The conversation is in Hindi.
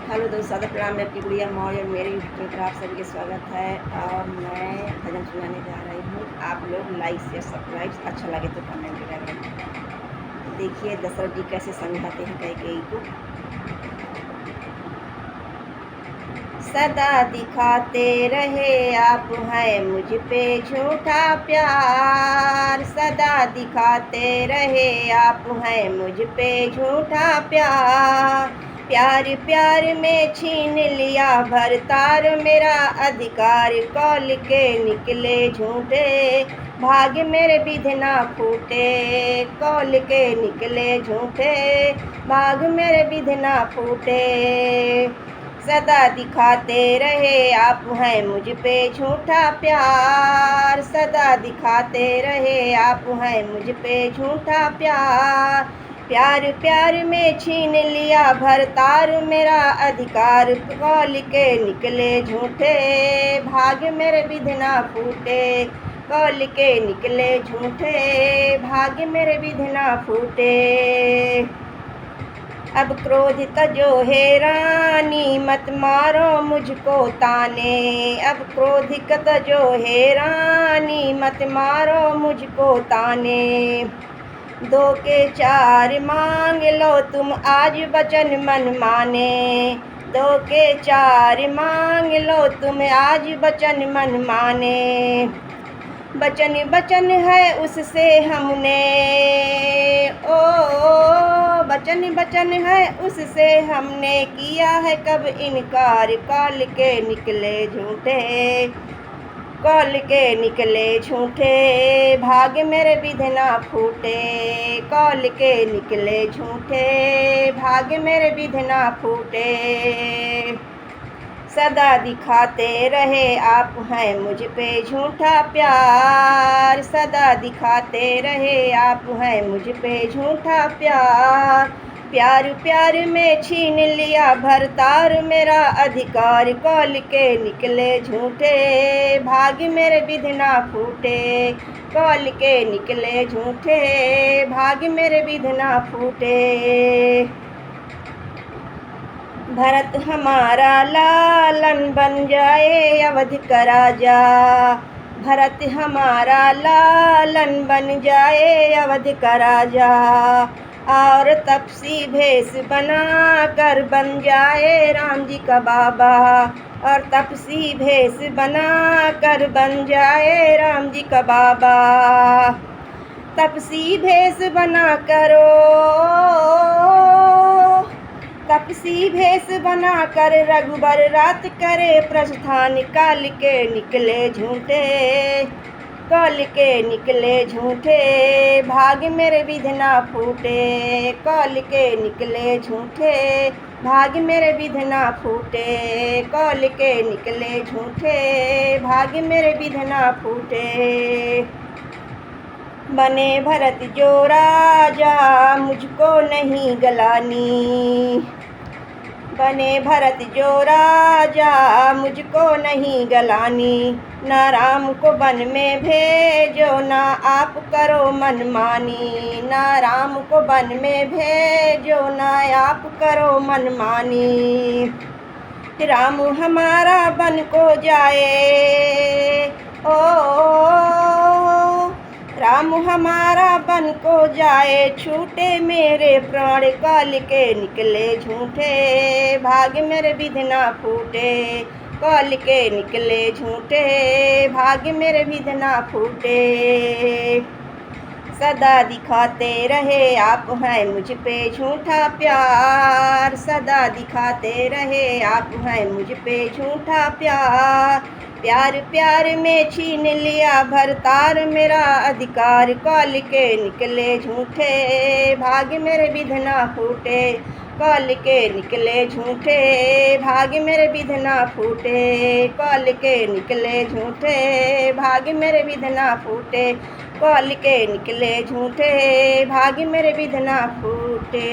हेलो दोस्त, सादर प्रणाम। मैं आपकी गुड़िया मौज और मेरे यूट्यूब पर आप सभी का स्वागत है। और मैं भजन सुनाने जा रही हूँ। आप लोग लाइक शेयर सब्सक्राइब, अच्छा लगे तो कमेंट करें। देखिए दशरथ जी कैसे समझाते हैं कैकेयी को। सदा दिखाते रहे आप हैं मुझ पे झूठा प्यार, सदा दिखाते रहे आप हैं मुझ पे झूठा प्यार। प्यार प्यार में छीन लिया भरतार मेरा अधिकार, कौल के निकले झूठे भाग्य मेरे विधना फूटे, कौल के निकले झूठे भाग्य मेरे विधना फूटे। सदा दिखाते रहे आप हैं मुझ पे झूठा प्यार, सदा दिखाते रहे आप हैं मुझ पे झूठा प्यार। प्यार प्यार में छीन लिया भरतार मेरा अधिकार, कौल के निकले झूठे भाग्य मेरे विधना फूटे, कौल के निकले झूठे भाग्य मेरे विधना फूटे। अब क्रोधित जो है रानी मत मारो मुझको ताने, अब क्रोधित जो है रानी मत मारो मुझको ताने। दो के चार मांग लो तुम आज वचन मन माने, दो के चार मांग लो तुम आज वचन मन माने। वचन वचन है उससे हमने ओ वचन वचन है उससे हमने किया है कब इनकार, कौल के निकले झूठे, कौल के निकले झूठे भाग्य मेरे विधना फूटे, कौल के निकले झूठे भाग्य मेरे विधना फूटे। सदा दिखाते रहे आप हैं मुझ पे झूठा प्यार, सदा दिखाते रहे आप हैं मुझ पे झूठा प्यार। प्यार प्यार में छीन लिया भरतार मेरा अधिकार, कौल के निकले झूठे भाग्य मेरे विधना फूटे, कौल के निकले झूठे भाग्य मेरे विधना फूटे। भरत हमारा लालन बन जाए अवध का राजा, भरत हमारा लालन बन जाए अवध का राजा। और तपसी भेष बना कर बन जाए राम जी का बाबा, और तपसी भेष बना कर बन जाए राम जी का बाबा। तपसी भेष बना करो, तपसी भेष बना कर रघुबर रात करे प्रस्थान, काल के निकले झूठे, कौल के निकले झूठे भाग्य मेरे विधना फूटे, कौल के निकले झूठे भाग्य मेरे विधना फूटे, कौल के निकले झूठे भाग्य मेरे विधना फूटे। बने भरत जो राजा मुझको नहीं गलानी, बने भरत जो राजा मुझको नहीं गलानी। ना राम को वन में भेजो ना आप करो मनमानी, ना राम को वन में भेजो ना आप करो मनमानी। राम हमारा वन को जाए राम हमारा बन को जाए छूटे मेरे प्राण, काल के निकले झूठे भाग्य मेरे विधना फूटे, कौल के निकले झूठे भाग्य मेरे विधना फूटे। सदा दिखाते रहे आप हैं मुझ पे झूठा प्यार, सदा दिखाते रहे आप हैं मुझ पे झूठा प्यार। प्यार प्यार में छीन लिया भरतार मेरा अधिकार, कौल के निकले झूठे भाग्य मेरे विधना फूटे, कौल के निकले झूठे भाग्य मेरे विधना फूटे, कौल के निकले झूठे भाग्य मेरे विधना फूटे, कौल के निकले झूठे भाग्य मेरे विधना फूटे।